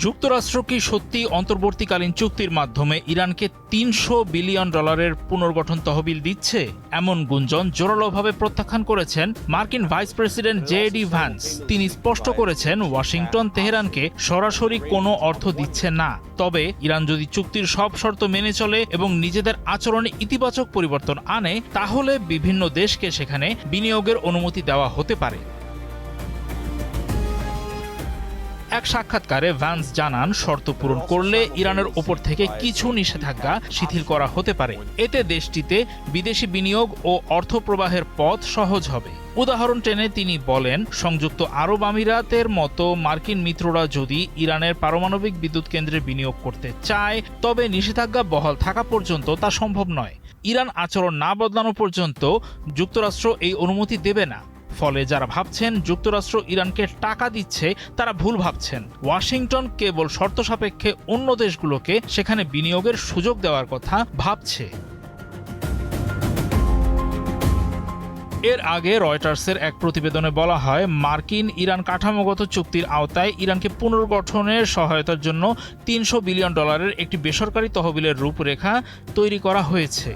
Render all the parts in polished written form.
যুক্তরাষ্ট্র কি সত্যি অন্তর্বর্তীকালীন চুক্তির মাধ্যমে ইরানকে $300 বিলিয়ন পুনর্গঠন তহবিল দিচ্ছে? এমন গুঞ্জন জোরালোভাবে প্রত্যাখ্যান করেছেন মার্কিন ভাইস প্রেসিডেন্ট জে.ডি. ভ্যান্স। তিনি স্পষ্ট করেছেন ওয়াশিংটন তেহরানকে সরাসরি কোনো অর্থ দিচ্ছে না। তবে ইরান যদি চুক্তির সব শর্ত মেনে চলে এবং নিজেদের আচরণে ইতিবাচক পরিবর্তন আনে, তাহলে বিভিন্ন দেশকে সেখানে বিনিয়োগের অনুমতি দেওয়া হতে পারে। এক সাক্ষাৎকারে ভ্যান্স জানান, শর্ত পূরণ করলে ইরানের ওপর থেকে কিছু নিষেধাজ্ঞা শিথিল করা হতে পারে। এতে দেশটিতে বিদেশি বিনিয়োগ ও অর্থ প্রবাহের পথ সহজ হবে। উদাহরণ টেনে তিনি বলেন, সংযুক্ত আরব আমিরাতের মতো মার্কিন মিত্ররা যদি ইরানের পারমাণবিক বিদ্যুৎ কেন্দ্রে বিনিয়োগ করতে চায়, তবে নিষেধাজ্ঞা বহাল থাকা পর্যন্ত তা সম্ভব নয়। ইরান আচরণ না বদলানো পর্যন্ত যুক্তরাষ্ট্র এই অনুমতি দেবে না। ফলে যারা ভাবছেন যুক্তরাষ্ট্র ইরানকে টাকা দিচ্ছে, তারা ভুল ভাবছেন। ওয়াশিংটন কেবল শর্ত সাপেক্ষে অন্য দেশগুলোকে সেখানে বিনিয়োগের সুযোগ দেওয়ার কথা ভাবছে। এর আগে রয়টার্সের এক প্রতিবেদনে বলা হয়, মার্কিন ইরান কাঠামোগত চুক্তির আওতায় ইরানকে পুনর্গঠনের সহায়তার জন্য $300 বিলিয়ন একটি বেসরকারি তহবিলের রূপরেখা তৈরি করা হয়েছে।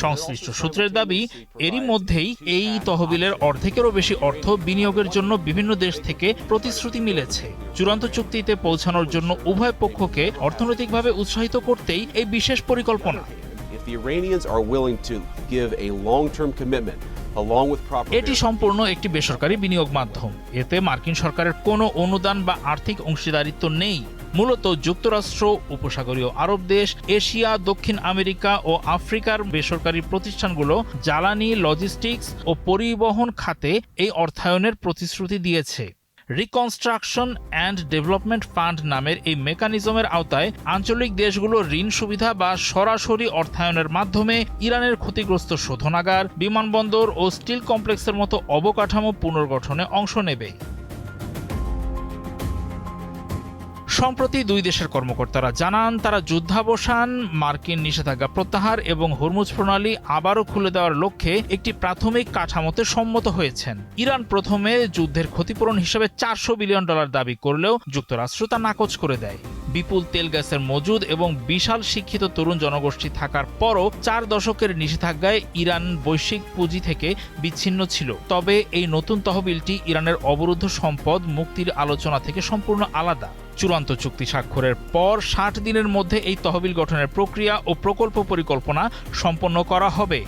সংশ্লিষ্ট সূত্রের দাবি, এরই মধ্যেই এই তহবিলের অর্ধেকেরও বেশি অর্থ বিনিয়োগের জন্য বিভিন্ন দেশ থেকে প্রতিশ্রুতি মিলেছে। চূড়ান্ত চুক্তিতে পৌঁছানোর জন্য উভয় পক্ষকে অর্থনৈতিকভাবে উৎসাহিত করতেই এই বিশেষ পরিকল্পনা। এটি সম্পূর্ণ একটি বেসরকারি বিনিয়োগ মাধ্যম। এতে মার্কিন সরকারের কোনো অনুদান বা আর্থিক অংশীদারিত্ব নেই। মূলত যুক্তরাষ্ট্র, উপসাগরীয় আরব দেশ, এশিয়া, দক্ষিণ আমেরিকা ও আফ্রিকার বেসরকারি প্রতিষ্ঠানগুলো জ্বালানি, লজিস্টিক্স ও পরিবহন খাতে এই অর্থায়নের প্রতিশ্রুতি দিয়েছে। রিকনস্ট্রাকশন অ্যান্ড ডেভেলপমেন্ট ফান্ড নামের এই মেকানিজমের আওতায় আঞ্চলিক দেশগুলো ঋণ সুবিধা বা সরাসরি অর্থায়নের মাধ্যমে ইরানের ক্ষতিগ্রস্ত শোধনাগার, বিমানবন্দর ও স্টিল কমপ্লেক্সের মতো অবকাঠামো পুনর্গঠনে অংশ নেবে। সম্প্রতি দুই দেশের কর্মকর্তারা জানান, তারা যুদ্ধাবসান, মার্কিন নিষেধাজ্ঞা প্রত্যাহার এবং হরমুজ প্রণালী আবারও খুলে দেওয়ার লক্ষ্যে একটি প্রাথমিক কাঠামোতে সম্মত হয়েছেন। ইরান প্রথমে যুদ্ধের ক্ষতিপূরণ হিসেবে $400 বিলিয়ন দাবি করলেও যুক্তরাষ্ট্র তা নাকচ করে দেয়। বিপুল তেল গ্যাসের মজুদ এবং বিশাল শিক্ষিত তরুণ জনগোষ্ঠী থাকার পরও 4 দশকের নিষেধাজ্ঞায় ইরান বৈশ্বিক পুঁজি থেকে বিচ্ছিন্ন ছিল। তবে এই নতুন তহবিলটি ইরানের অবরুদ্ধ সম্পদ মুক্তির আলোচনা থেকে সম্পূর্ণ আলাদা। চূড়ান্ত চুক্তি স্বাক্ষরের পর 60 দিনের মধ্যে এই তহবিল গঠনের প্রক্রিয়া ও প্রকল্প পরিকল্পনা সম্পন্ন করা হবে।